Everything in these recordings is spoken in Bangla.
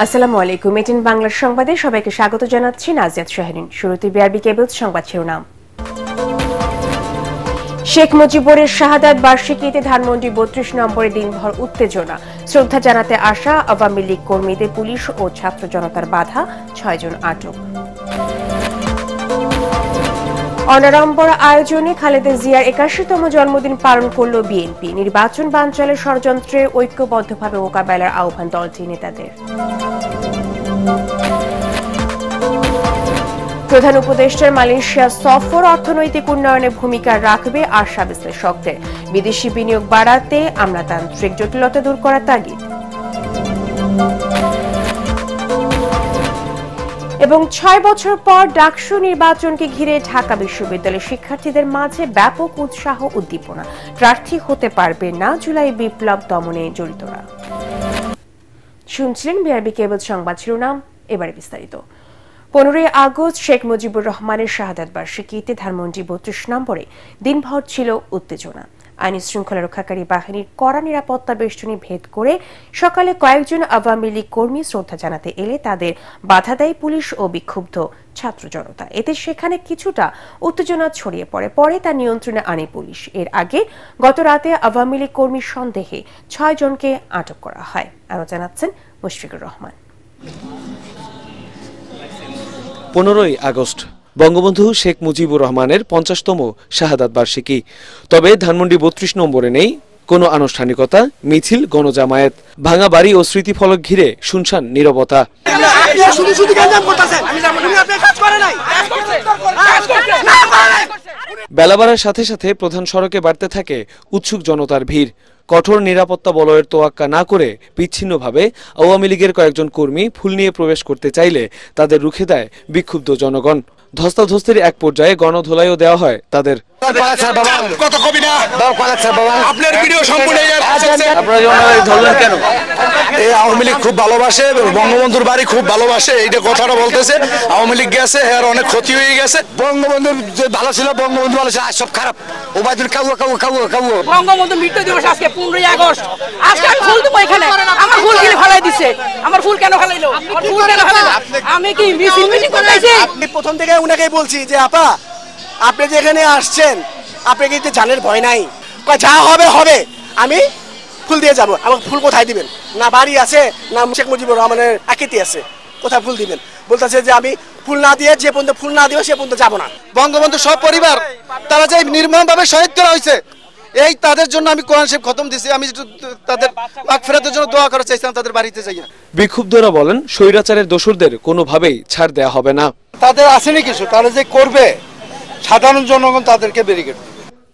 আসসালামু আলাইকুম। এটিএন বাংলার সংবাদে সবাইকে স্বাগত জানাচ্ছি নাজিয়াত শাহরিন। শুরুতে বিআরবি কেবলস সংবাদ শিরোনাম। শেখ মুজিবুরের শাহাদাত বার্ষিকীতে ধানমন্ডি ৩২ নম্বরে দিনভর উত্তেজনা। শ্রদ্ধা জানাতে আসা আওয়ামী লীগ কর্মীদের পুলিশ ও ছাত্র জনতার বাধা, ৬ জন আটক। অনাড়ম্বর আয়োজনে খালেদা জিয়ার ৮১তম জন্মদিন পালন করল বিএনপি। নির্বাচন বানচালের ষড়যন্ত্রে ঐক্যবদ্ধভাবে মোকাবেলার আহ্বান দলটি নেতাদের। প্রধান উপদেষ্টার মালয়েশিয়া সফর অর্থনৈতিক উন্নয়নে ভূমিকা রাখবে আশা বিশ্লেষকদের। বিদেশি বিনিয়োগ বাড়াতে আমলাতান্ত্রিক জটিলতা দূর করার তাগিদ। এবং ৬ বছর পর ডাকসু নির্বাচনকে ঘিরে ঢাকা বিশ্ববিদ্যালয়ের শিক্ষার্থীদের মাঝে ব্যাপক উৎসাহ উদ্দীপনা। প্রার্থী হতে পারবে না জুলাই বিপ্লব দমনে জড়িতরা। শুনছিলেন বিআরবি কেবল সংবাদ শিরোনাম, এবারে বিস্তারিত। ১৫ আগস্ট শেখ মুজিবুর রহমানের শাহাদাত বার্ষিকীতে ধানমন্ডি ৩২ নম্বরে দিনভর ছিল উত্তেজনা। আইন শৃঙ্খলা রক্ষাকারী বাহিনীর কড়া নিরাপত্তা বেষ্টনী ভেদ করে সকালে কয়েকজন আওয়ামী লীগ কর্মী শ্রদ্ধা জানাতে এলে তাদের বাধা দেয় পুলিশ ও বিক্ষুব্ধ ছাত্র জনতা। এতে সেখানে কিছুটা উত্তেজনা ছড়িয়ে পড়ে, পরে তা নিয়ন্ত্রণে আনে পুলিশ। এর আগে গত রাতে আওয়ামী লীগ কর্মীর সন্দেহে ৬ জনকে আটক করা হয়। আরও জানাচ্ছেন মুশফিকুর রহমান। ১৫ আগস্ট বঙ্গবন্ধু শেখ মুজিবুর রহমানের ৫০তম শাহাদাত বার্ষিকী। তবে ধানমন্ডি ৩২ নম্বরে নেই কোনো আনুষ্ঠানিকতা, মিছিল, গণজামায়াত। ভাঙা বাড়ি ও স্মৃতিফলক ঘিরে শুনশান নীরবতা। বেলা বাড়ার সাথে সাথে প্রধান সড়কে বাড়তে থাকে উৎসুক জনতার ভিড়। কঠোর নিরাপত্তা বলয়ের তোয়াক্কা না করে বিচ্ছিন্নভাবে আওয়ামী লীগের কয়েকজন কর্মী ফুল নিয়ে প্রবেশ করতে চাইলে তাদের রুখে দেয় বিক্ষুব্ধ জনগণ। ধস্তাধস্তির এক পর্যায়ে গণধোলাইও দেওয়া হয় তাদের। আওয়ামী লীগ খুব ভালোবাসে, বঙ্গবন্ধুর বাড়ি খুব ভালোবাসে, এইটা কথাটা বলতেছে। আওয়ামী লীগ গেছে, এর অনেক ক্ষতি হয়ে গেছে। বঙ্গবন্ধু যে ভালো ছিল, বঙ্গবন্ধু ভালো ছিল, সব খারাপ। ওবায়দুল বঙ্গবন্ধু মৃত্যু দিবস আজকে ১৫ আগস্ট। আজকে আমি ফুল দেবো এখানে, আমার ফুল গিলে ফেলাই দিছে। আমার ফুল কেন ফেলাইলো? ফুল কেন ফেলাইলো? আমি কি মিটিং করতেছি? প্রথম থেকে উনাকেই বলছি যে আপা, আপনি যে এখানে আসছেন, আপনাকে কিন্তু জানের ভয় নাই, যা হবে হবে, আমি ফুল দিয়ে যাব। আমাকে ফুল কোথায় দিবেন? না বাড়ি আছে, না শেখ মুজিবুর রহমানের আকৃতি আছে, কোথায় ফুল দিবেন? বলতেছে যে আমি ফুল না দিয়ে, যে পর্যন্ত ফুল না দিবে সে পর্যন্ত যাবো না। বঙ্গবন্ধু সব পরিবার তারা যে নির্মমভাবে শহীদ করা হয়েছে, এই তাদের জন্য আমি কোরআন শরীফ খতম দিছি। আমি তাদের মাগফিরাতের জন্য দোয়া করা চাইছিলাম, তাদের বাড়িতে যাই না। বিক্ষুব্ধরা বলেন, স্বৈরাচারের দোসরদের কোনোভাবেই ছাড় দেয়া হবে না। তাদের আসেনি কিছু, তারা যে করবে সাধারণ জনগণ তাদেরকে ব্যারিকেড।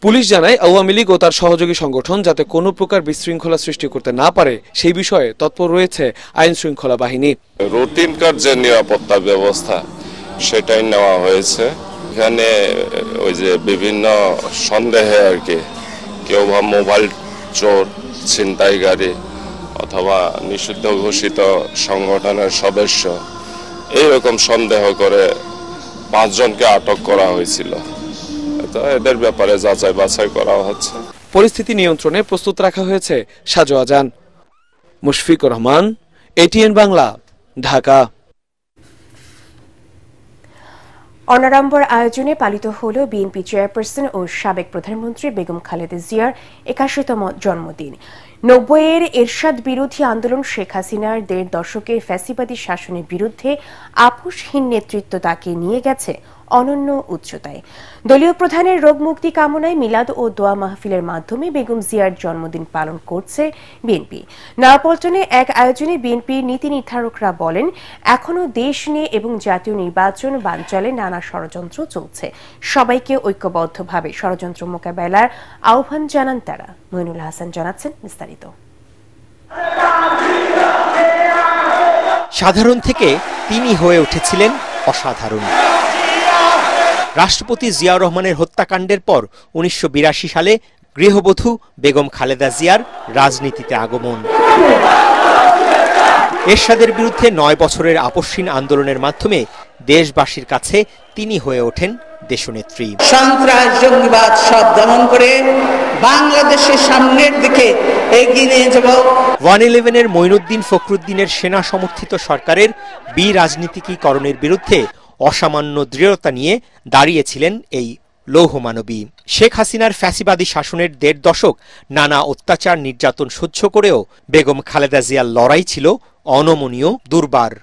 পুলিশ জানায়, আওয়ামী লীগ ও তার সহযোগী সংগঠন যাতে কোনো প্রকার বিশৃঙ্খলা সৃষ্টি করতে না পারে সেই বিষয়ে তৎপর রয়েছে আইন শৃঙ্খলা বাহিনী। রুটিনকার যে নিরাপত্তা ব্যবস্থা সেটাই নেওয়া হয়েছে। এখানে ওই যে বিভিন্ন সন্দেহে আর কি, কেউ বা মোবাইল চোর, ছিনতাইকারী অথবা নিষিদ্ধ ঘোষিত সংগঠনের সদস্য, এইরকম সন্দেহ করে ৫ জনকে আটক করা হয়েছিল। তো এদের ব্যাপারে যাচাই বাছাই করা হচ্ছে। পরিস্থিতি নিয়ন্ত্রণে প্রস্তুত রাখা হয়েছে সাজোয়া যান। মুশফিকুর রহমান, এটিএন বাংলা, ঢাকা। অনাড়ম্বর আয়োজনে পালিত হল বিএনপি চেয়ারপারসন ও সাবেক প্রধানমন্ত্রী বেগম খালেদা জিয়ার ৮১তম জন্মদিন। ৯০-এর এরশাদ বিরোধী আন্দোলন শেখ হাসিনার ১.৫ দশকের ফ্যাসিবাদী শাসনের বিরুদ্ধে আপোষহীন নেতৃত্ব তাকে নিয়ে গেছে অনন্য উচ্চতায়। দলীয় প্রধানের রোগ মুক্তি কামনায় মিলাদ ও দোয়া মাহফিলের মাধ্যমে বেগম জিয়ার জন্মদিন পালন করছে বিএনপি। নয়াপল্টনে এক আয়োজনে বিএনপির নীতি নির্ধারকরা বলেন, এখনও দেশ নিয়ে এবং জাতীয় নির্বাচন বানচালে নানা ষড়যন্ত্র চলছে। সবাইকে ঐক্যবদ্ধভাবে ষড়যন্ত্র মোকাবেলার আহ্বান জানান তারা। মইনুল হাসান জানাচ্ছেন বিস্তারিত। সাধারণ থেকে তিনি হয়ে উঠেছিলেন অসাধারণ। রাষ্ট্রপতি জিয়াউর রহমানের হত্যাকাণ্ডের পর ১৯৮২ সালে গৃহবধূ বেগম খালেদা জিয়ার রাজনীতিতে আগমন। এরশাদের বিরুদ্ধে ৯ বছরের আপোষহীন আন্দোলনের মাধ্যমে দেশবাসীর কাছে তিনি হয়ে ওঠেন দেশনেত্রী। সন্ত্রাস, জঙ্গিবাদ সব দমন করে বাংলাদেশের সামনের দিকে এগিয়ে নিয়ে যাব। 111-এর মঈনুদ্দিন ফখরুদ্দিনের সেনা সমর্থিত সরকারের রাজনীতিকীকরণের বিরুদ্ধে অসামান্য দৃঢ়তা নিয়ে দাঁড়িয়েছিলেন এই লৌহমানবী। শেখ হাসিনার ফ্যাসিবাদী শাসনের 1.5 দশক নানা অত্যাচার নির্যাতন সহ্য করেও বেগম খালেদা জিয়ার লড়াই ছিল অনমনীয়, দুর্বার।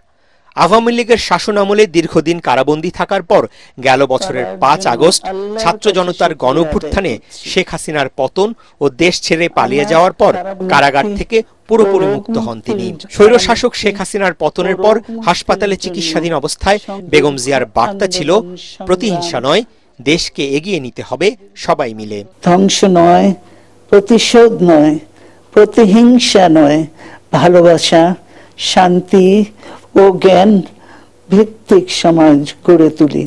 আওয়ামী লীগের শাসনামলে দীর্ঘদিন কারাবন্দী থাকার পর গেল বছরের 5 আগস্ট ছাত্র জনতার গণঅভ্যুত্থানে শেখ হাসিনার পতন ও দেশ ছেড়ে পালিয়ে যাওয়ার পর কারাগার থেকে পুরোপুরি মুক্ত হন তিনি। স্বৈরশাসক শেখ হাসিনার পতনের পর হাসপাতালে চিকিৎসাধীন অবস্থায় বেগম জিয়ার বার্তা ছিল, প্রতিহিংসা নয়, দেশকে এগিয়ে নিতে হবে সবাই মিলে। ধ্বংস নয়, প্রতিশোধ নয়, প্রতিহিংসা নয়, ভালোবাসা, শান্তি ও জ্ঞান ভিত্তিক সমাজ গড়ে তুলি।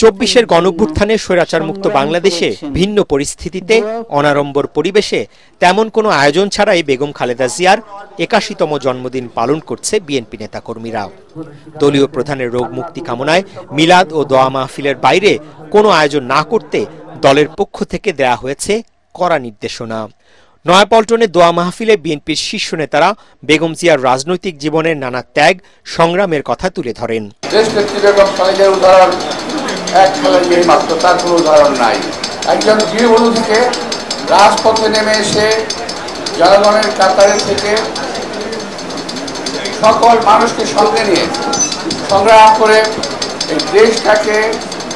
24-এর গণঅভ্যুত্থানে স্বৈরাচার মুক্ত বাংলাদেশে ভিন্ন পরিস্থিতিতে অনাড়ম্বর পরিবেশে তেমন কোনো আয়োজন ছাড়াই বেগম খালেদা জিয়ার 81তম জন্মদিন পালন করছে বিএনপি নেতাকর্মীরা। দলীয় প্রধানের রোগ মুক্তি কামনায় মিলাদ ও দোয়া মাহফিলের বাইরে কোনো আয়োজন না করতে দলের পক্ষ থেকে দেয়া হয়েছে কড়া নির্দেশনা। নয়াপল্টনে দোয়া মাহফিলে বিএনপির শীর্ষ নেতারা বেগম জিয়ার রাজনৈতিক জীবনের নানা ত্যাগ সংগ্রামের কথা তুলে ধরেন। দেশনেত্রী বেগম খালেদার উদাহরণ এক খালেদা মাত্র, তার কোনো উদাহরণ নাই। একজন গৃহবধূ থেকে রাজপথে নেমে এসে জনগণের কাতারে থেকে সকল মানুষকে সঙ্গে নিয়ে সংগ্রাম করে এই দেশটাকে,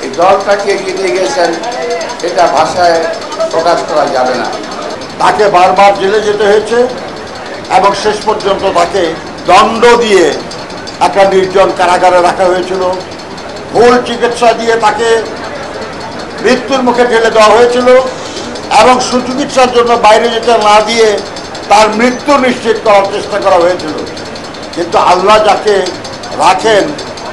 এই দলটাকে এগিয়ে নিয়ে গেছেন, এটা ভাষায় প্রকাশ করা যাবে না। তাকে বারবার জেলে যেতে হয়েছে এবং শেষ পর্যন্ত তাকে দণ্ড দিয়ে একটা নির্জন কারাগারে রাখা হয়েছিল। ভুল চিকিৎসা দিয়ে তাকে মৃত্যুর মুখে ঠেলে দেওয়া হয়েছিল এবং সুচিকিৎসার জন্য বাইরে যেতে না দিয়ে তার মৃত্যু নিশ্চিত করার চেষ্টা করা হয়েছিল। কিন্তু আল্লাহ যাকে রাখেন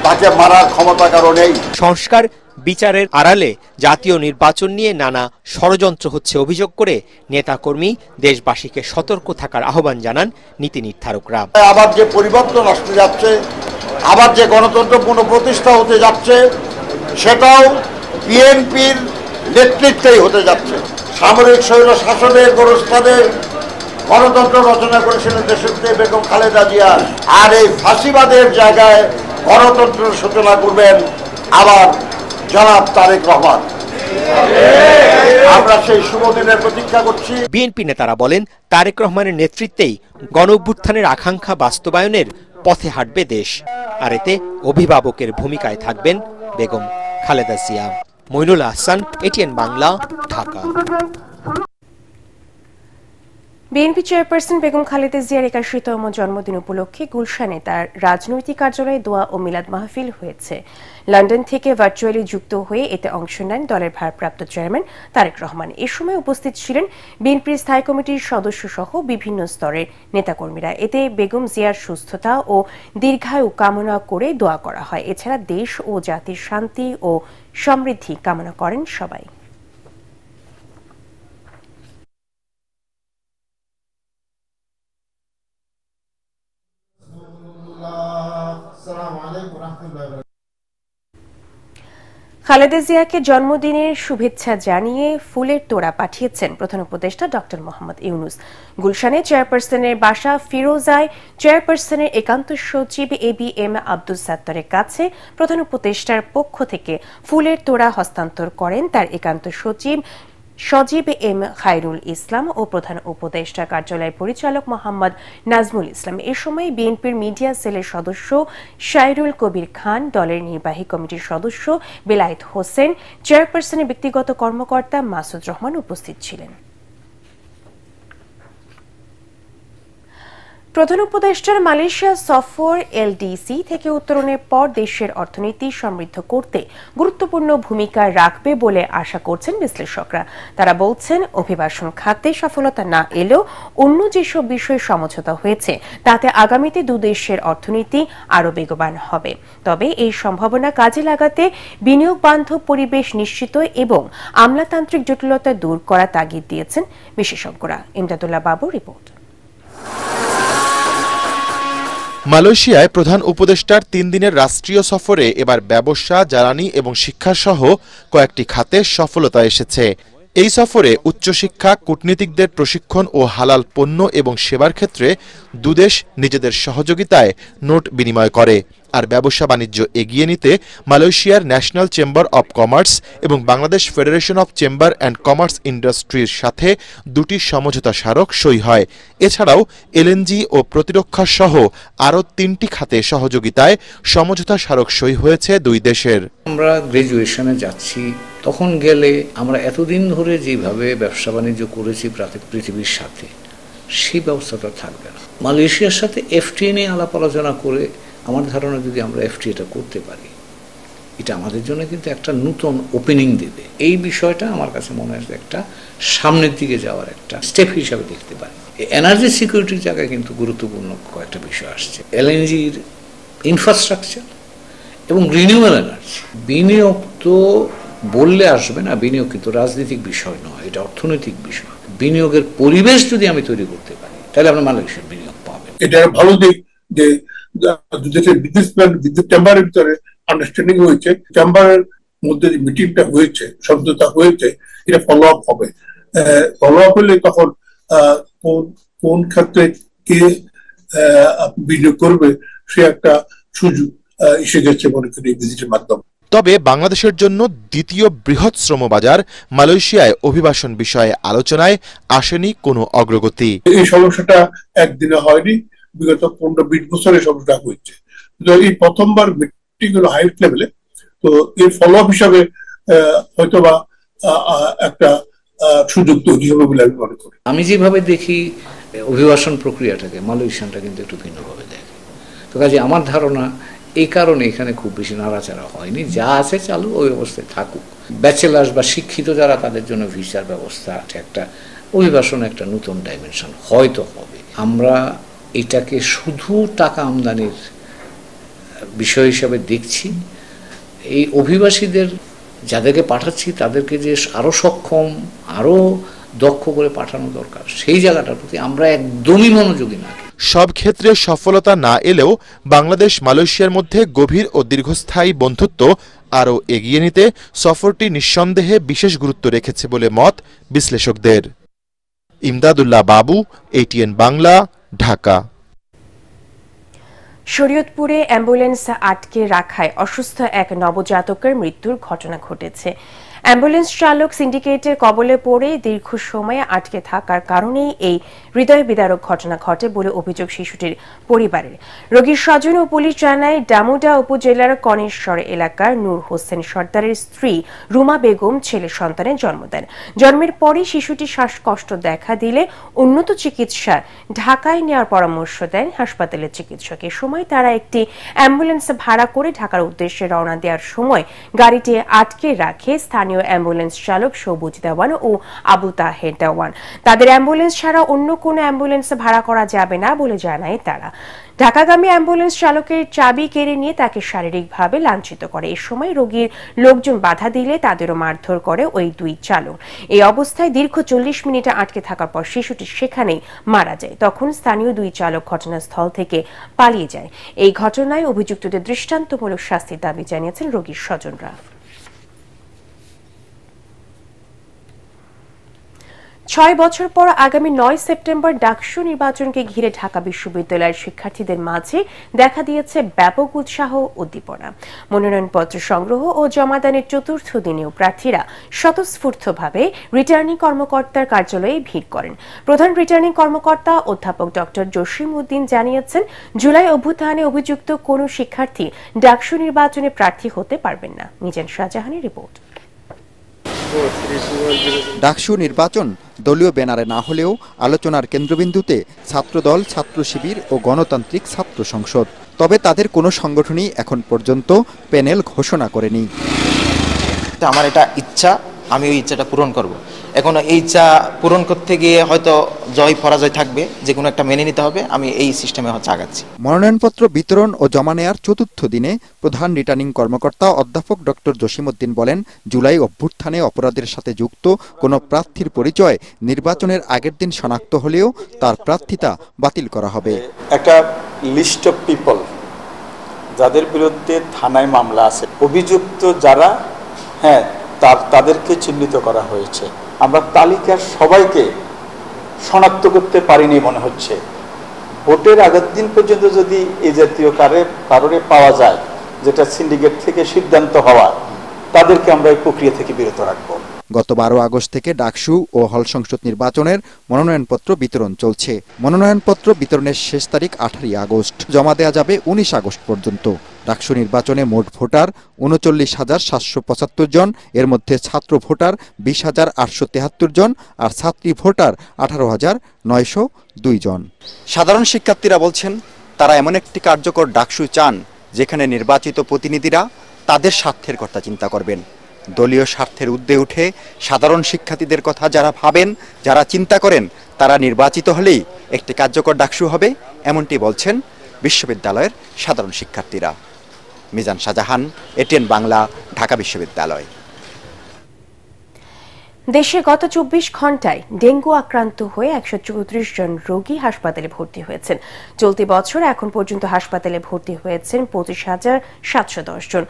তাকে মারার ক্ষমতা কারো নেই। সংস্কার বিচারের আড়ালে জাতীয় নির্বাচন নিয়ে নানা ষড়যন্ত্র হচ্ছে অভিযোগ করে নেতাকর্মী দেশবাসীকে সতর্ক থাকার আহ্বান জানান নীতি নির্ধারকরা। আবার যে পরিবর্তন আসতে যাচ্ছে, আবার যে গণতন্ত্র পুনঃপ্রতিষ্ঠা হতে যাচ্ছে, সেটাও বিএনপির নেতৃত্বেই হতে যাচ্ছে। সামরিক স্বৈর শাসনের গোরস্থানে গণতন্ত্র রচনা করেছিলেন দেশনেত্রী বেগম খালেদা জিয়া, আর এই ফাঁসিবাদের জায়গায় গণতন্ত্রের সূচনা করবেন আবার জনাব তারেক রহমান। আমরা সেই শুভ দিনের প্রতীক্ষা করছি। বিএনপি নেতারা বলেন, তারেক রহমানের নেতৃত্বেই গণঅভ্যুত্থানের আকাঙ্ক্ষা বাস্তবায়নের পথে হাঁটবে দেশ, আর এতে অভিভাবকের ভূমিকায় থাকবেন Begum Khaleda Zia. Moinul Ahsan, ATN Bangla, Dhaka. BNP chairperson Begum Khaleda জিয়ার 81তম জন্মদিন উপলক্ষে গুলশানে তার রাজনৈতিক কার্যালয়ে দোয়া ও মিলাদ মাহফিল হয়েছে। লন্ডন থেকে ভার্চুয়ালি যুক্ত হয়ে এতে অংশ নেন দলের ভারপ্রাপ্ত চেয়ারম্যান তারেক রহমান। এ সময় উপস্থিত ছিলেন বিএনপির স্থায়ী কমিটির সদস্য সহ বিভিন্ন স্তরের নেতাকর্মীরা। এতে বেগম জিয়ার সুস্থতা ও দীর্ঘায়ু কামনা করে দোয়া করা হয়। এছাড়া দেশ ও জাতির শান্তি ও সমৃদ্ধি কামনা করেন সবাই। খালেদা জিয়াকে জন্মদিনের শুভেচ্ছা জানিয়ে ফুলের তোড়া পাঠিয়েছেন প্রধান উপদেষ্টা ডক্টর মোহাম্মদ ইউনূস। গুলশানে চেয়ারপারসনের বাসা ফিরোজায় চেয়ারপারসনের একান্ত সচিব ABM আব্দুল সাত্তারের কাছে প্রধান উপদেষ্টার পক্ষ থেকে ফুলের তোড়া হস্তান্তর করেন তার একান্ত সচিব সজীব এম খায়রুল ইসলাম ও প্রধান উপদেষ্টা কার্যালয়ের পরিচালক মোহাম্মদ নাজমুল ইসলাম। এ সময় বিএনপির মিডিয়া সেলের সদস্য শায়রুল কবির খান, দলের নির্বাহী কমিটির সদস্য বেলায়েত হোসেন, চেয়ারপারসনের ব্যক্তিগত কর্মকর্তা মাসুদ রহমান উপস্থিত ছিলেন। প্রধান উপদেষ্টার মালয়েশিয়া সফর LDC থেকে উত্তরণের পর দেশের অর্থনীতি সমৃদ্ধ করতে গুরুত্বপূর্ণ ভূমিকা রাখবে বলে আশা করছেন বিশ্লেষকরা। তারা বলছেন, অভিবাসন খাতে সফলতা না এলেও অন্য যেসব বিষয়ে সমঝোতা হয়েছে তাতে আগামীতে দুদেশের অর্থনীতি আরও বেগবান হবে। তবে এই সম্ভাবনা কাজে লাগাতে বিনিয়োগ বান্ধব পরিবেশ নিশ্চিত এবং আমলাতান্ত্রিক জটিলতা দূর করা তাগিদ দিয়েছেন বিশেষজ্ঞরা। ইমদাদুল্লাহ বাবু রিপোর্ট। মালয়েশিয়ায় প্রধান উপদেষ্টার 3 দিনের রাষ্ট্রীয় সফরে এবার ব্যবসা, জ্বালানি এবং শিক্ষাসহ কয়েকটি খাতে সফলতা এসেছে। এই সফরে উচ্চশিক্ষা, কূটনীতিকদের প্রশিক্ষণ ও হালাল পণ্য এবং সেবার ক্ষেত্রে দুদেশ নিজেদের সহযোগিতায় নোট বিনিময় করে। আর ব্যবসা বাণিজ্য এগিয়ে নিতে মালয়েশিয়ার ন্যাশনাল চেম্বার অব কমার্স এবং Bangladesh federation of chamber and commerce ইন্ডাস্ট্রির সাথে 2টি সমঝোতা স্মারক সই হয়। এছাড়াও এলএনজি ও প্রতিরক্ষা সহ আরও 3টি খাতে সহযোগিতায় সমঝোতা স্মারক সই হয়েছে দুই দেশের। আমরা গ্রাজুয়েশনে যাচ্ছি, তখন গেলে আমরা এতদিন ধরে যেভাবে ব্যবসা বাণিজ্য করেছি পৃথিবীর সাথে, সেই ব্যবস্থাটা থাকবে না। মালয়েশিয়ার সাথে এফটিএ নিয়ে আলাপ আলোচনা করে আমার ধারণা যদি আমরা এফটিএটা করতে পারি, এটা আমাদের জন্য কিন্তু একটা নতুন ওপেনিং দেবে। এই বিষয়টা আমার কাছে মনে হয় একটা সামনের দিকে যাওয়ার একটা স্টেপ হিসাবে দেখতে পারি। এনার্জি সিকিউরিটির জায়গায় কিন্তু গুরুত্বপূর্ণ কয়েকটা বিষয় আসছে। এলএনজির ইনফ্রাস্ট্রাকচার এবং রিনিউয়েবল এনার্জি। বিনিয়োগ তো বললে আসবে না, বিনিয়োগ কিন্তু রাজনৈতিক বিষয় নয়, এটা অর্থনৈতিক বিষয়। বিনিয়োগের পরিবেশ যদি আমি তৈরি করতে পারি, তাহলে আমরা মালয়েশিয়ার বিনিয়োগ পাবেন। এটা ভালো দিক যে দুদেশের বিজনেসম্যান চেম্বারের ভিতরে আন্ডারস্ট্যান্ডিং হয়েছে, চেম্বারের মধ্যে যে মিটিংটা হয়েছে, সমঝোতা হয়েছে, এটা ফলো আপ হবে। ফলো আপ হলে তখন কোন ক্ষেত্রে কে বিনিয়োগ করবে সে একটা সুযোগ এসে যাচ্ছে মনে করি এই ভিজিটের মাধ্যমে। তবে বাংলাদেশের জন্য দ্বিতীয় বৃহৎ শ্রমবাজার মালয়েশিয়ায় অভিবাসন বিষয়ে আলোচনায় আসেনি কোনো অগ্রগতি। এই সমস্যাটা একদিনে হয়নি, বিগত 15-20 বছরের সমস্যা হয়েছে। এই প্রথমবার মিটিং হলো হাইট লেভেলে, তো এর ফলো আপ হিসাবে হয়তোবা একটা সুযোগ তৈরি হবে বলে আমি মনে করি। আমি যেভাবে দেখি অভিবাসন প্রক্রিয়াটাকে, মালয়েশিয়ানটা কিন্তু একটু ভিন্নভাবে দেখে। তো কাজে আমার ধারণা এই কারণে এখানে খুব বেশি নাড়াচাড়া হয়নি, যা আছে চালু ওই অবস্থায় থাকুক। ব্যাচেলার্স বা শিক্ষিত যারা, তাদের জন্য ভিসার ব্যবস্থা একটা অভিবাসন একটা নতুন ডাইমেনশন হয়তো হবে। আমরা এটাকে শুধু টাকা আমদানির বিষয় হিসাবে দেখছি। এই অভিবাসীদের যাদেরকে পাঠাচ্ছি তাদেরকে যে আরো সক্ষম, আরো দক্ষ করে পাঠানো দরকার, সেই জায়গাটার প্রতি আমরা একদমই মনোযোগী না। সব ক্ষেত্রে সফলতা না এলেও বাংলাদেশ মালয়েশিয়ার মধ্যে গভীর ও দীর্ঘস্থায়ী বন্ধুত্ব আরও এগিয়ে নিতে সফরটি নিঃসন্দেহে বিশেষ গুরুত্ব রেখেছে বলে মত বিশ্লেষকদের। ইমদাদুল্লাহ বাবু, এটিএন বাংলা, ঢাকা। শরীয়তপুরে অ্যাম্বুলেন্স আটকে রাখায় অসুস্থ এক নবজাতকের মৃত্যুর ঘটনা ঘটেছে। অ্যাম্বুলেন্স চালক সিন্ডিকেটের কবলে পড়ে দীর্ঘ সময় আটকে থাকার কারণেই এই হৃদয় বিদারক ঘটনা ঘটে বলে অভিযোগ শিশুটির পরিবারের। রোগীর স্বজন ও পুলিশ জানায়, ডামুডা উপজেলার কনেশ্বর এলাকার নূর হোসেন সর্দারের স্ত্রী রুমা বেগম ছেলে সন্তানের জন্ম দেন। জন্মের পরই শিশুটি শ্বাসকষ্ট দেখা দিলে উন্নত চিকিৎসার ঢাকায় নেওয়ার পরামর্শ দেন হাসপাতালের চিকিৎসক। এ সময় তারা একটি অ্যাম্বুলেন্স ভাড়া করে ঢাকার উদ্দেশ্যে রওনা দেওয়ার সময় গাড়িটি আটকে রাখে স্থানীয় অ্যাম্বুলেন্স চালক সবুজ দেওয়ান ও আবু তাহের দেওয়ান। তাদের অ্যাম্বুলেন্স ছাড়া অন্য কোনো অ্যাম্বুলেন্স ভাড়া করা যাবে না বলে জানায় তারা। ঢাকাগামী অ্যাম্বুলেন্স চালকের চাবি কেড়ে নিয়ে তাকে শারীরিকভাবে লাঞ্ছিত করে। এ সময় রোগীর লোকজন বাধা দিলে তাদেরও মারধর করে ওই দুই চালক। এই অবস্থায় দীর্ঘ 40 মিনিট আটকে থাকার পর শিশুটি সেখানেই মারা যায়। তখন স্থানীয় দুই চালক ঘটনাস্থল থেকে পালিয়ে যায়। এই ঘটনায় অভিযুক্তদের দৃষ্টান্তমূলক শাস্তির দাবি জানিয়েছেন রোগীর স্বজনরা। 6 বছর পর আগামী 9 সেপ্টেম্বর ডাকসু নির্বাচনকে ঘিরে ঢাকা বিশ্ববিদ্যালয়ের শিক্ষার্থীদের মাঝে দেখা দিয়েছে ব্যাপক উৎসাহ উদ্দীপনা। মনোনয়নপত্র সংগ্রহ ও জমাদানের চতুর্থ দিনেও প্রার্থীরা স্বতঃস্ফূর্তভাবে রিটার্নিং কর্মকর্তার কার্যালয়ে ভিড় করেন। প্রধান রিটার্নিং কর্মকর্তা অধ্যাপক ডক্টর জসিম উদ্দিন জানিয়েছেন, জুলাই অভ্যুত্থানে অভিযুক্ত কোনো শিক্ষার্থী ডাকসু নির্বাচনে প্রার্থী হতে পারবেন না। মিজান শাহজাহানের রিপোর্ট। ডাকসু নির্বাচন দলীয় ব্যানারে না হলেও আলোচনার কেন্দ্রবিন্দুতে ছাত্রদল, ছাত্র শিবির ও গণতান্ত্রিক ছাত্র সংসদ। তবে তাদের কোনো সংগঠনই এখন পর্যন্ত প্যানেল ঘোষণা করেনি। আমার এটা ইচ্ছা, আমি ওই ইচ্ছাটা পূরণ করব। এখন এই ইচ্ছা পূরণ করতে গিয়ে হয়তো জয় পরাজয় থাকবে, যে কোনো একটা মেনে নিতে হবে। আমি এই সিস্টেমে আগাচ্ছি। মনোনয়নপত্র বিতরণ ও জমা নেয়ার চতুর্থ দিনে প্রধান রিটার্নিং কর্মকর্তা অধ্যাপক ডক্টর জসিম উদ্দিন বলেন, জুলাই অভ্যুত্থানে অপরাধের সাথে যুক্ত কোনো প্রার্থীর পরিচয় নির্বাচনের আগের দিন শনাক্ত হলেও তার প্রার্থিতা বাতিল করা হবে। একটা লিস্ট অফ পিপল যাদের বিরুদ্ধে থানায় মামলা আছে, অভিযুক্ত যারা, হ্যাঁ তাদেরকে চিহ্নিত করা হয়েছে। আমরা তালিকার সবাইকে শনাক্ত করতে পারিনি মনে হচ্ছে। ভোটের আগের দিন পর্যন্ত যদি এই জাতীয় কারণে পাওয়া যায়, যেটা সিন্ডিকেট থেকে সিদ্ধান্ত হওয়া, তাদেরকে আমরা এই প্রক্রিয়া থেকে বিরত রাখবো। গত 12 আগস্ট থেকে ডাকসু ও হল সংসদ নির্বাচনের মনোনয়নপত্র বিতরণ চলছে। মনোনয়নপত্র বিতরণের শেষ তারিখ 18 আগস্ট, জমা দেওয়া যাবে 19 আগস্ট পর্যন্ত। ডাকসু নির্বাচনে মোট ভোটার 39,775 জন, এর মধ্যে ছাত্র ভোটার 20,873 জন আর ছাত্রী ভোটার 18,902 জন। সাধারণ শিক্ষার্থীরা বলছেন তারা এমন একটি কার্যকর ডাকসু চান যেখানে নির্বাচিত প্রতিনিধিরা তাদের স্বার্থের কথা চিন্তা করবেন। দলীয় স্বার্থের ঊর্ধ্বে উঠে সাধারণ শিক্ষার্থীদের কথা যারা ভাবেন, যারা চিন্তা করেন, তারা নির্বাচিত হলেই একটি কার্যকর ডাকসু হবে, এমনটি বলছেন বিশ্ববিদ্যালয়ের সাধারণ শিক্ষার্থীরা। মিজান শাহজাহান, এটিএন বাংলা, ঢাকা বিশ্ববিদ্যালয়। দেশে গত 24 ঘন্টায় ডেঙ্গু আক্রান্ত হয়ে 134 জন রোগী হাসপাতালে ভর্তি হয়েছেন। চলতি বছর এখন পর্যন্ত হাসপাতালে ভর্তি হয়েছেন 25,710 জন।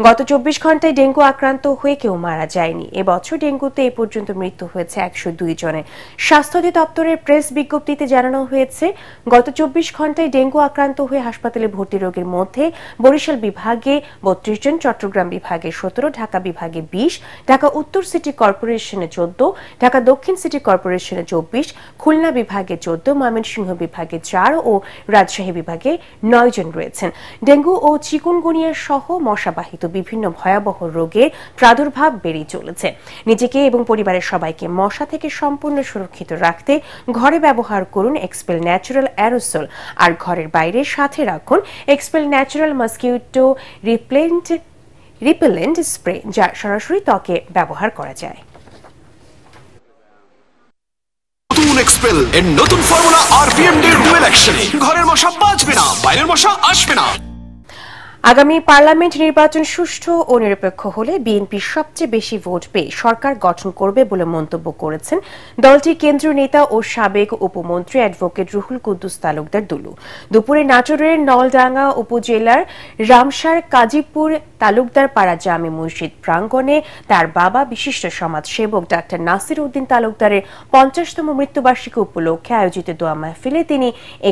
গত 24 ঘন্টায় ডেঙ্গু আক্রান্ত হয়ে কেউ মারা যায়নি। এবছর ডেঙ্গুতে এ পর্যন্ত মৃত্যু হয়েছে 102 জনের। স্বাস্থ্য অধিদপ্তরের প্রেস বিজ্ঞপ্তিতে জানানো হয়েছে, গত 24 ঘন্টায় ডেঙ্গু আক্রান্ত হয়ে হাসপাতালে ভর্তি রোগীর মধ্যে বরিশাল বিভাগে 32 জন, চট্টগ্রাম বিভাগে 17, ঢাকা বিভাগে 20, ঢাকা উত্তর সিটি কর্পোরেশনে 14, ঢাকা দক্ষিণ সিটি কর্পোরেশনে 24, খুলনা বিভাগে 14, ময়মনসিংহ বিভাগে 4 ও রাজশাহী বিভাগে 9 জন রয়েছেন। ডেঙ্গু ও চিকুনগুনিয়া সহ মশাবাহিত বিভিন্ন ভয়াবহ রোগের প্রাদুর্ভাব বেড়েই চলেছে। নিজেকে এবং পরিবারের সবাইকে মশা থেকে সম্পূর্ণ সুরক্ষিত রাখতে ঘরে ব্যবহার করুন এক্সপেল ন্যাচারাল অ্যারোসল, আর ঘরের বাইরে সাথে রাখুন expel natural mosquito repellent spray, যা সরাসরি ত্বকে ব্যবহার করা যায়। এক্সপেল এর নতুন ফর্মুলা আরপিএম এর ডুয়েল অ্যাকশন। ঘরের মশা বাঁচবে না, বাইরের মশা আসবে না। আগামী পার্লামেন্ট নির্বাচন সুষ্ঠু ও নিরপেক্ষ হলে বিএনপি সবচেয়ে বেশি ভোট পেয়ে সরকার গঠন করবে বলে মন্তব্য করেছেন দলটির কেন্দ্রীয় নেতা ও সাবেক উপমন্ত্রী অ্যাডভোকেট রুহুল কুদ্দুস তালুকদার দুলু। দুপুরে নাটোরের নলডাঙ্গা উপজেলার রামসার কাজীপুর তালুকদার পাড়া জামে মসজিদ প্রাঙ্গণে তার বাবা বিশিষ্ট সমাজসেবক ডাক্তার নাসির উদ্দিন তালুকদারের 50তম মৃত্যুবার্ষিকী উপলক্ষে আয়োজিত দোয়া মাহফিলে তিনি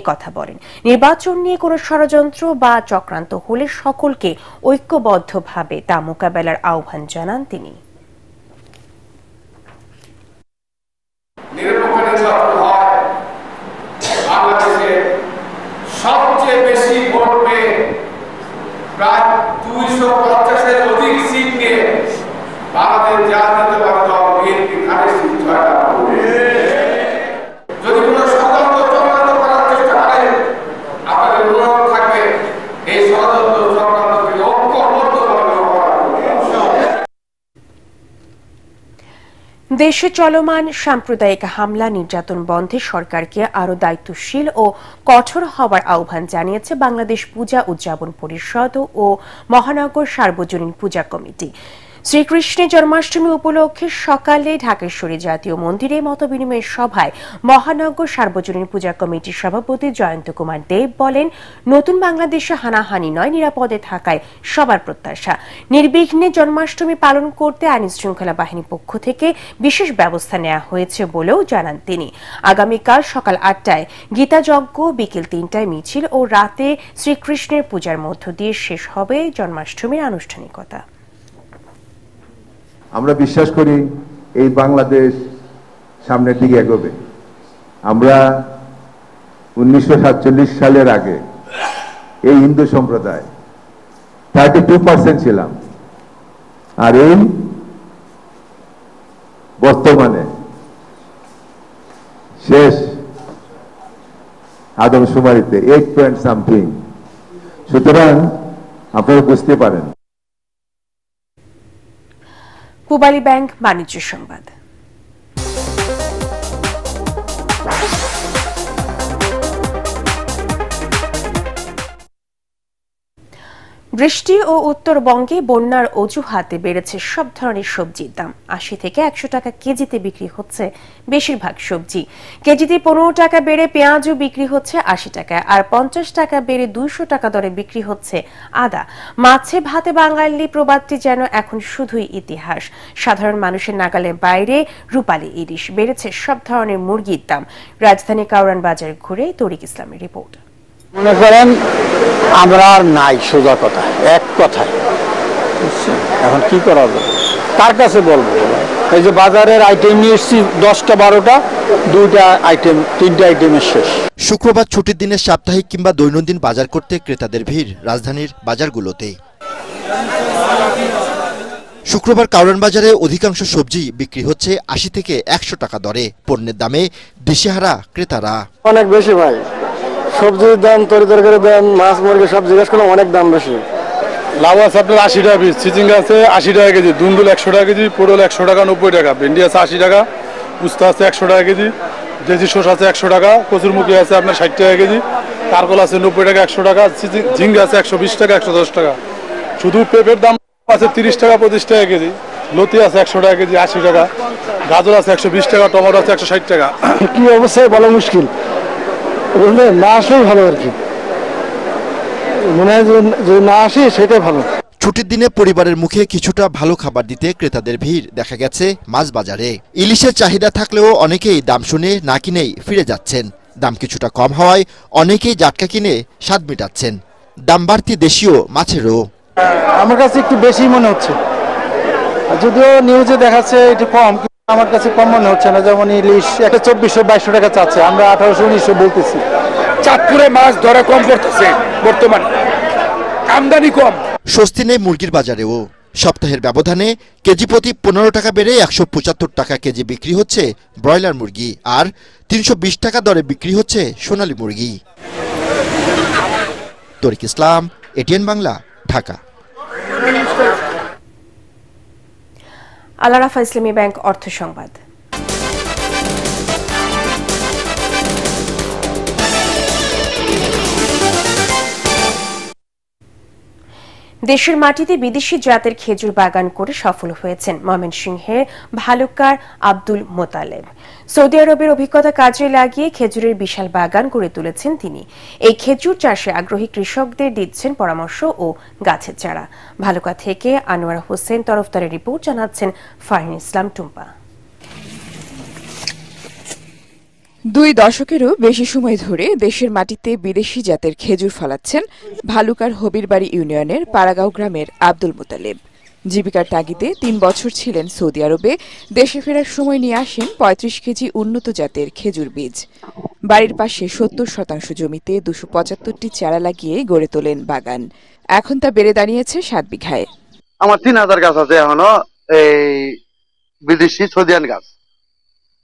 কথা বলেন। নির্বাচন নিয়ে কোনো ষড়যন্ত্র বা চক্রান্ত হলে সকলকে ঐক্যবদ্ধভাবে তা মোকাবেলার আহ্বান জানান তিনি। সবচেয়ে বেশি ভোট পেয়ে প্রায় 250-এর অধিক সিট নিয়ে বাংলাদেশ জাতীয়তাবাদী দল বিএনপি খালেদ জয়লাভ করবে। যদি কোনো ষড়যন্ত্র চক্রান্ত করার চেষ্টা করেন, আপনাদের অনুরোধ থাকবে এই ষড়যন্ত্র চক্রান্তকে ঐক্যবদ্ধভাবে মোকাবেলা করবে। দেশে চলমান সাম্প্রদায়িক হামলা নির্যাতন বন্ধে সরকারকে আরও দায়িত্বশীল ও কঠোর হওয়ার আহ্বান জানিয়েছে বাংলাদেশ পূজা উদযাপন পরিষদ ও মহানগর সার্বজনীন পূজা কমিটি। শ্রীকৃষ্ণের জন্মাষ্টমী উপলক্ষে সকালে ঢাকেশ্বরী জাতীয় মন্দিরে মতবিনিময় সভায় মহানগর সার্বজনীন পূজা কমিটির সভাপতি জয়ন্ত কুমার দেব বলেন, নতুন বাংলাদেশে হানাহানি নয়, নিরাপদে থাকায় সবার প্রত্যাশা। নির্বিঘ্নে জন্মাষ্টমী পালন করতে আইন শৃঙ্খলা বাহিনীর পক্ষ থেকে বিশেষ ব্যবস্থা নেওয়া হয়েছে বলেও জানান তিনি। আগামীকাল সকাল 8টায় গীতাযজ্ঞ, বিকেল 3টায় মিছিল ও রাতে শ্রীকৃষ্ণের পূজার মধ্য দিয়ে শেষ হবে জন্মাষ্টমীর আনুষ্ঠানিকতা। আমরা বিশ্বাস করি এই বাংলাদেশ সামনের দিকে এগোবে। আমরা 1947 সালের আগে এই হিন্দু সম্প্রদায় 32% ছিলাম, আর এই বর্তমানে শেষ আদমশুমারিতে 8.something। সুতরাং আপনারা বুঝতে পারেন। পূবালী ব্যাংক বাণিজ্য সংবাদ। বৃষ্টি ও উত্তরবঙ্গে বন্যার অজুহাতে বেড়েছে সব ধরনের সবজির দাম। ৮০ থেকে ১০০ টাকা কেজিতে বিক্রি হচ্ছে বেশিরভাগ সবজি। কেজিতে ১৫ টাকা বেড়ে পেঁয়াজও বিক্রি হচ্ছে ৮০ টাকায়, আর ৫০ টাকা বেড়ে ২০০ টাকা দরে বিক্রি হচ্ছে আদা। মাছে ভাতে বাঙালি প্রবাদটি যেন এখন শুধুই ইতিহাস। সাধারণ মানুষের নাগালের বাইরে রূপালী ইলিশ। বেড়েছে সব ধরনের মুরগির দাম। রাজধানী কাউরান বাজার ঘুরে তরিক ইসলামের রিপোর্ট। মনে করেন আমরা আর নাই, সোজা কথা, এক কথায়। এখন কি করা হবে, কার কাছে বলবো? এই যে বাজারের আইটেম নিয়ে এসেছি 10টা 12টা, 2টা আইটেম 3টা আইটেমের শেষ। শুক্রবার ছুটির দিনে সাপ্তাহিক কিংবা দৈনন্দিন বাজার করতে ক্রেতাদের ভিড় রাজধানীর বাজারগুলোতে। শুক্রবার কাউরান বাজারে অধিকাংশ সবজি বিক্রি হচ্ছে ৮০ থেকে ১০০ টাকা দরে। পণ্যের দামে দিশেহারা ক্রেতারা। অনেক বেশি ভাই, সবজির দাম, তরকারির দাম, মাছ মুরগি সব জিজ্ঞেস করলাম, অনেক দাম বেশি। লাউ আছে আপনার ৮০ টাকা পিস, চিচিঙ্গা আছে ৮০ টাকা কেজি, দুন্দুল ১০০ টাকা কেজি, পটল ১০০ টাকা ৯০ টাকা, ভেন্ডি আছে ৮০ টাকা, উস্তা আছে ১০০ টাকা কেজি, দেশি শসা আছে ১০০ টাকা, কচুরমুখী আছে আপনার ৬০ টাকা কেজি, কারকল আছে ৯০ টাকা ১০০ টাকা, ঝিঙ্গা আছে ১২০ টাকা ১১০ টাকা। শুধু পেঁপের দাম আছে ৩০ টাকা ২৫ টাকা কেজি, লতি আছে ১০০ টাকা কেজি ৮০ টাকা, গাজর আছে ১২০ টাকা, টমেটো আছে ১৬০ টাকা। কি অবস্থায় বলা মুশকিল, না আসলেই ভালো আর কি, মনে হয় যে না আসি সেটাই ভালো। ছুটির দিনে পরিবারের মুখে কিছুটা ভালো খাবার দিতে ক্রেতাদের ভিড় দেখা গেছে মাছ বাজারে। ইলিশের চাহিদা থাকলেও অনেকেই দাম শুনে না কিনেই ফিরে যাচ্ছেন। দাম কিছুটা কম হওয়ায় অনেকেই জাটকা কিনে স্বাদ মেটাচ্ছেন। দাম বাড়তি দেশীয় মাছেরও। আমার কাছে একটু বেশি মনে হচ্ছে, যদিও নিউজে দেখাচ্ছে একটু কম, আমার কাছে কম মনে হচ্ছে না। যেমন ইলিশ একটা ২৪০০-২২০০ টাকা চাচ্ছে, আমরা ১৮০০-১৯০০ বলতেছি। চাঁদপুরে মাছ ধরা কম পড়তেছে বর্তমানে, আমদানি কম। স্বস্তি নেই মুরগির বাজারেও। সপ্তাহের ব্যবধানে কেজি প্রতি ১৫ টাকা বেড়ে ১৭৫ টাকা কেজি বিক্রি হচ্ছে ব্রয়লার মুরগি, আর ৩২০ টাকা দরে বিক্রি হচ্ছে সোনালী মুরগি। তরিক ইসলাম, এটিএন বাংলা, ঢাকা। আল আরাফা ইসলামী ব্যাংক অর্থ সংবাদ। দেশের মাটিতে বিদেশি জাতের খেজুর বাগান করে সফল হয়েছেন ময়মনসিংহের ভালুকার আব্দুল মোতালেব। সৌদি আরবের অভিজ্ঞতা কাজে লাগিয়ে খেজুরের বিশাল বাগান গড়ে তুলেছেন তিনি। এই খেজুর চাষে আগ্রহী কৃষকদের দিচ্ছেন পরামর্শ ও গাছের চারা। ভালুকা থেকে আনোয়ার হোসেন তরফদারের রিপোর্ট, জানাচ্ছেন ফাহিন ইসলাম টুম্পা। 2 দশকেরও বেশি সময় ধরে দেশের মাটিতে বিদেশি জাতের খেজুর ফলাচ্ছেন ভালুকার হবিরবাড়ি ইউনিয়নের পাড়াগাঁও গ্রামের আব্দুল মোতালেব। জীবিকার তাগিদে 3 বছর ছিলেন সৌদি আরবে। দেশে ফেরার সময় নিয়ে আসেন ৩৫ কেজি উন্নত জাতের খেজুর বীজ। বাড়ির পাশে ৭০% জমিতে ২৭৫টি চারা লাগিয়ে গড়ে তোলেন বাগান। এখন তা বেড়ে দাঁড়িয়েছে 7 বিঘায়। আমার ৩০০০ গাছ আছে এখনো, এই বিদেশি সৌদিয়ান গাছ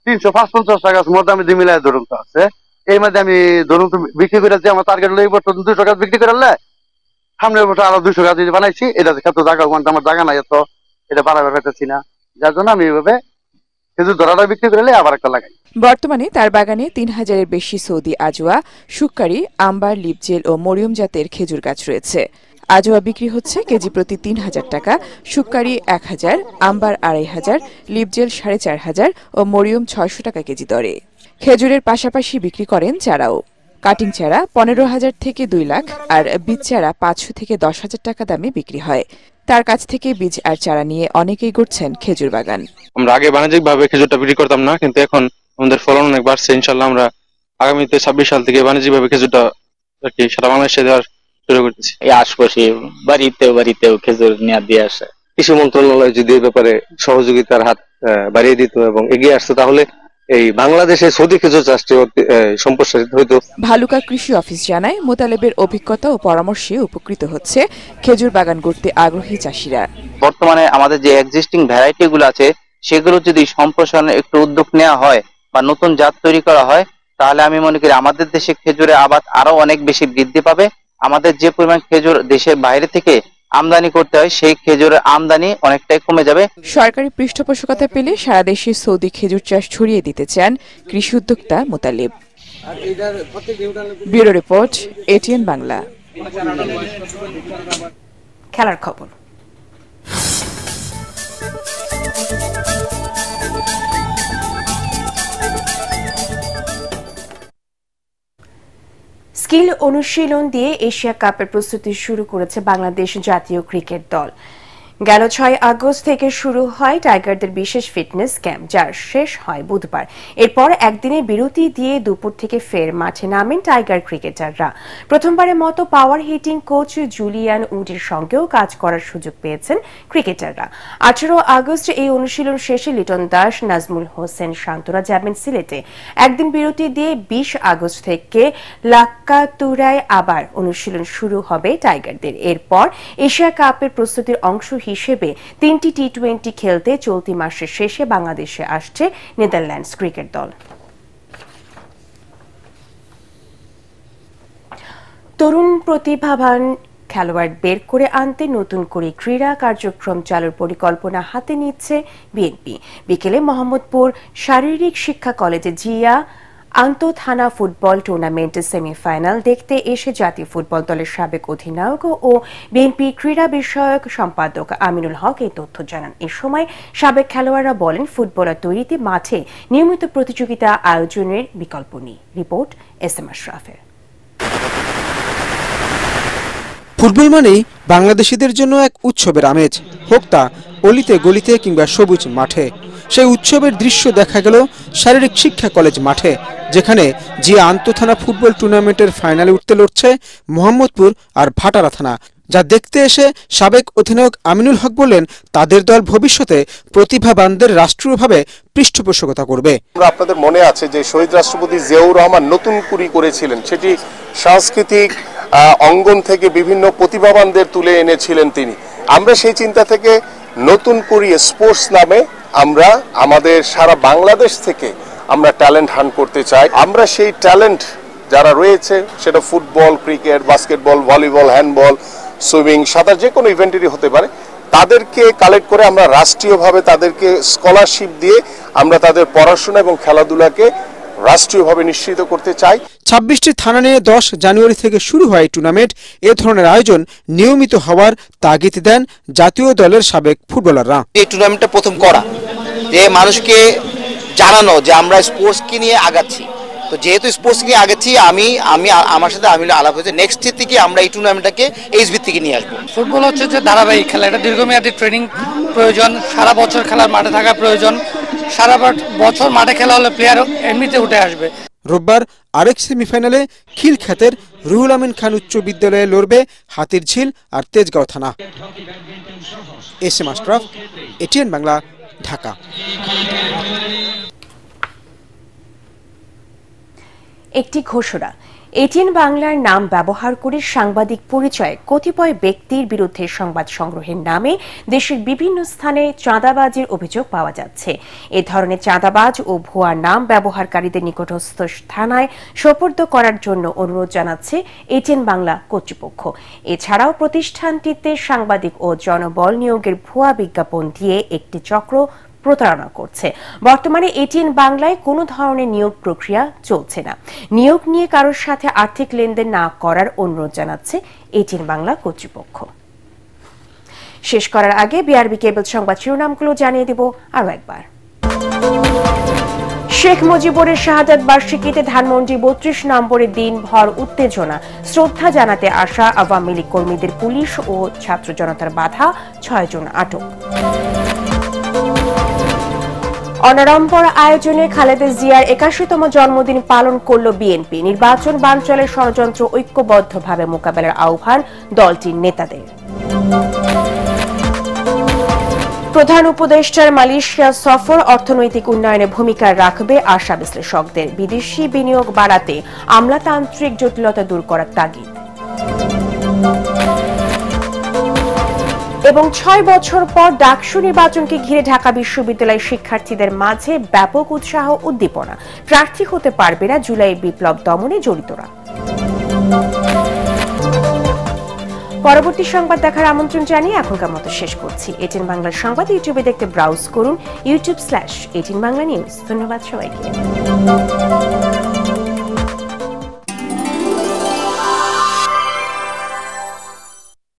৩৫০ টাকা মধ্যে আমি মিলাই ধরুন তো আছে। এই মধ্যে আমি ধরুন তো বিক্রি করেছি, আমার টার্গেট হলো এই বছর ২০০ গাছ বিক্রি করলে সামনের বছর আরো 200 গাছ বানাইছি। এটা কত জায়গা, আমার জায়গা নাই এত, এটা বাড়াবে পেতেছি না, যার জন্য আমি এইভাবে খেজুর ধরাটা বিক্রি করলে আবার একটা লাগাই। বর্তমানে তার বাগানে ৩০০০-এর বেশি সৌদি আজোয়া, শুক্কারি, আম্বার, লিপজেল ও মরিয়ম জাতের খেজুর গাছ রয়েছে। আজোয়া বিক্রি হচ্ছে কেজি প্রতি ৩০০০ টাকা, শুক্কারি ১০০০, আম্বার ২৫০০, লিপজেল ৪৫০০ ও মরিয়ম ৬০০ টাকা কেজি দরে। খেজুরের পাশাপাশি বিক্রি করেন চারাও। কাটিং চারা ১৫,০০০ থেকে ২ লাখ আর বীজ চারা ৫০০ থেকে ১০,০০০ টাকা দামে বিক্রি হয়। তার কাছ থেকে বীজ আর চারা নিয়ে অনেকেই গড়ছেন খেজুর বাগান। আমরা আগে বাণিজ্যিক ভাবে খেজুরটা বিক্রি করতাম না, কিন্তু এখন আমাদের ফলন অনেক বাড়ছে। ইনশাল্লাহ আমরা আগামীতে ২৬ সাল থেকে বাণিজ্যিক ভাবে খেজুরটা আর কি সারা বাংলাদেশে দেওয়ার শুরু করতেছি। এই আশপাশে বাড়িতেও খেজুর নিয়ে দিয়ে আসে। কৃষি মন্ত্রণালয় যদি এ ব্যাপারে সহযোগিতার হাত বাড়িয়ে দিত এবং এগিয়ে আসতো, তাহলে এই বাংলাদেশে সৌদি খেজুর চাষটি সম্প্রসারিত হইতো। ভালুকা কৃষি অফিস জানায়, মোতালেবের অভিজ্ঞতা ও পরামর্শে উপকৃত হচ্ছে খেজুর বাগান করতে আগ্রহী চাষিরা। বর্তমানে আমাদের যে এক্সিস্টিং ভ্যারাইটি গুলো আছে সেগুলো যদি সম্প্রসারণের একটু উদ্যোগ নেওয়া হয় বা নতুন জাত তৈরি করা হয়, তাহলে আমি মনে করি আমাদের দেশে খেজুরের আবাদ আরো অনেক বেশি বৃদ্ধি পাবে। আমাদের যে পরিমাণ খেজুর দেশের বাইরে থেকে আমদানি করতে হয়, সেই খেজুরের আমদানি অনেকটাই কমে যাবে। সরকারি পৃষ্ঠপোষকতা পেলে সারা দেশে সৌদি খেজুর চাষ ছড়িয়ে দিতে চান কৃষি উদ্যোক্তা Motaleb. Bureau report, ATN Bangla. খেলার খবর। স্কিল অনুশীলন দিয়ে এশিয়া কাপের প্রস্তুতি শুরু করেছে বাংলাদেশ জাতীয় ক্রিকেট দল। গেল 6 আগস্ট থেকে শুরু হয় টাইগারদের বিশেষ ফিটনেস ক্যাম্প, যার শেষ হয় বুধবার। এরপর একদিনের বিরতি দিয়ে দুপুর থেকে ফের মাঠে নামেন টাইগার ক্রিকেটাররা। প্রথমবারের মতো পাওয়ার হিটিং কোচ জুলিয়ান উডের সঙ্গেও কাজ করার সুযোগ পেয়েছেন ক্রিকেটাররা। 18 আগস্ট এই অনুশীলন শেষে লিটন দাস, নাজমুল হোসেন শান্তরা যাবেন সিলেটে। একদিন বিরতি দিয়ে 20 আগস্ট থেকে লাক্কাতুরায় আবার অনুশীলন শুরু হবে টাইগারদের। এরপর এশিয়া কাপের প্রস্তুতির অংশ হিসেবে 3টি টি-20 খেলতে চলতি মাসের শেষে বাংলাদেশে আসছে নেদারল্যান্ডস ক্রিকেট দল। তরুণ প্রতিভাবান খেলোয়াড় বের করে আনতে নতুন করে ক্রীড়া কার্যক্রম চালুর পরিকল্পনা হাতে নিচ্ছে বিএনপি। বিকেলে মোহাম্মদপুর শারীরিক শিক্ষা কলেজে জিয়া আন্তঃথানা ফুটবল টুর্নামেন্টের সেমিফাইনাল দেখতে এসে জাতীয় ফুটবল দলের সাবেক অধিনায়ক ও বিএনপি ক্রীড়া বিষয়ক সম্পাদক আমিনুল হক এই তথ্য জানান। এ সময় সাবেক খেলোয়াড়রা বলেন, ফুটবলার তৈরিতে মাঠে নিয়মিত প্রতিযোগিতা আয়োজনের বিকল্প নেই। Report SM. আশরাফের। ফুটবল মানেই বাংলাদেশিদের জন্য এক উৎসবের আমেজ, হোক তা অলিতে গলিতে কিংবা সবুজ মাঠে। সেই উৎসবের দৃশ্য দেখা গেল শারীরিক শিক্ষা কলেজ মাঠে, যেখানে জিয়া আন্তঃথানা ফুটবল টুর্নামেন্টের ফাইনালে উঠতে লড়ছে মোহাম্মদপুর আর ভাটারা থানা। যা দেখতে এসে সাবেক অধিনায়ক আমিনুল হক বললেন, তাদের দল ভবিষ্যতে প্রতিভাবানদের রাষ্ট্রীয়ভাবে পৃষ্ঠপোষকতা করবে। আপনাদের মনে আছে যে শহীদ রাষ্ট্রপতি জিয়াউর রহমান নতুন কুড়ি করেছিলেন, সেটি সাংস্কৃতিক অঙ্গন থেকে বিভিন্ন প্রতিভাবানদের তুলে এনেছিলেন তিনি। আমরা সেই চিন্তা থেকে নতুন কুড়ি স্পোর্টস নামে আমরা আমাদের সারা বাংলাদেশ থেকে আমরা ট্যালেন্ট হান্ট করতে চাই। আমরা সেই ট্যালেন্ট যারা রয়েছে, সেটা football, cricket, basketball, volleyball, handball, swimming, সাঁতার, যে কোনো ইভেন্টেরই হতে পারে, তাদেরকে কালেক্ট করে আমরা রাষ্ট্রীয়ভাবে তাদেরকে স্কলারশিপ দিয়ে আমরা তাদের পড়াশোনা এবং খেলাধুলাকে রাষ্ট্রীয়ভাবে নিশ্চিত করতে চাই। 26টি থানা নিয়ে 10 জানুয়ারি থেকে শুরু হয় টুর্নামেন্ট। এ ধরনের আয়োজন নিয়মিত হওয়ার তাগিদ দেন জাতীয় দলের সাবেক ফুটবলাররা। এই টুর্নামেন্টটা প্রথম করা, যে মানুষকে জানানো যে আমরা স্পোর্টসকে নিয়ে আগাচ্ছি। তো যেহেতু স্পোর্টস নিয়ে আগাচ্ছি, আমি আমার সাথে আলাপ হয়েছে, নেক্সট ইয়ার থেকে আমরা এই টুর্নামেন্টটাকে এইচবি থেকে নিয়ে আসবো। ফুটবল হচ্ছে যে ধারাবাহিক খেলা, এটা দীর্ঘমেয়াদী ট্রেনিং প্রয়োজন, সারা বছর খেলার মাঠে থাকা প্রয়োজন। সারা বছর মাঠে খেলা হলে প্লেয়ার এমনিতে উঠে আসবে। রোববার আরেক সেমিফাইনালে খিলখ্যাতের রুহুল আমিন খান উচ্চ বিদ্যালয়ে লড়বে হাতিরঝিল আর তেজগাঁও থানা। এস.এম. আশরাফ, এটিএন বাংলা, ঢাকা। একটি ঘোষণা। এটিএন বাংলার নাম ব্যবহার করে সাংবাদিক পরিচয়ে কতিপয় ব্যক্তির বিরুদ্ধে সংবাদ সংগ্রহের নামে দেশের বিভিন্ন স্থানে চাঁদাবাজির অভিযোগ পাওয়া যাচ্ছে। এ ধরনের চাঁদাবাজ ও ভুয়া নাম ব্যবহারকারীদের নিকটস্থ থানায় সোপর্দ করার জন্য অনুরোধ জানাচ্ছে এটিএন বাংলা কর্তৃপক্ষ। এছাড়াও প্রতিষ্ঠানটিতে সাংবাদিক ও জনবল নিয়োগের ভুয়া বিজ্ঞাপন দিয়ে একটি চক্র প্রতারণা করছে। বর্তমানে এটিএন বাংলায় কোনো ধরনের নিয়োগ প্রক্রিয়া চলছে না। নিয়োগ নিয়ে কারোর সাথে আর্থিক লেনদেন না করার অনুরোধ জানাচ্ছে এটিএন বাংলা কর্তৃপক্ষ। শেষ করার আগে বিআরবি কেবল সংবাদ শিরোনামগুলো জানিয়ে দেব আরো একবার। শেখ মুজিবুরের শাহাদাত বার্ষিকীতে ধানমন্ডি 32 নম্বরে দিনভর উত্তেজনা। শ্রদ্ধা জানাতে আসা আওয়ামী লীগ কর্মীদের পুলিশ ও ছাত্র জনতার বাধা, 6 জন আটক। অনাড়ম্বর আয়োজনে খালেদা জিয়ার 81তম জন্মদিন পালন করল বিএনপি। নির্বাচন বানচালের ষড়যন্ত্র ঐক্যবদ্ধভাবে মোকাবেলার আহ্বান দলটির নেতাদের। প্রধান উপদেষ্টার মালয়েশিয়া সফর অর্থনৈতিক উন্নয়নে ভূমিকা রাখবে আশা বিশ্লেষকদের। বিদেশি বিনিয়োগ বাড়াতে আমলাতান্ত্রিক জটিলতা দূর করার তাগিদ। এবং 6 বছর পর ডাকসু নির্বাচনকে ঘিরে ঢাকা বিশ্ববিদ্যালয়ের শিক্ষার্থীদের মাঝে ব্যাপক উৎসাহ উদ্দীপনা। প্রার্থী হতে পারবে না জুলাই বিপ্লব দমনে জড়িতরা। পরবর্তী সংবাদ দেখার আমন্ত্রণ জানিয়ে এখনকার মতো শেষ করছি। এটিএন বাংলার সংবাদ ইউটিউবে দেখতে ব্রাউজ করুন youtube/18 বাংলা নিউজ। ধন্যবাদ সবাইকে।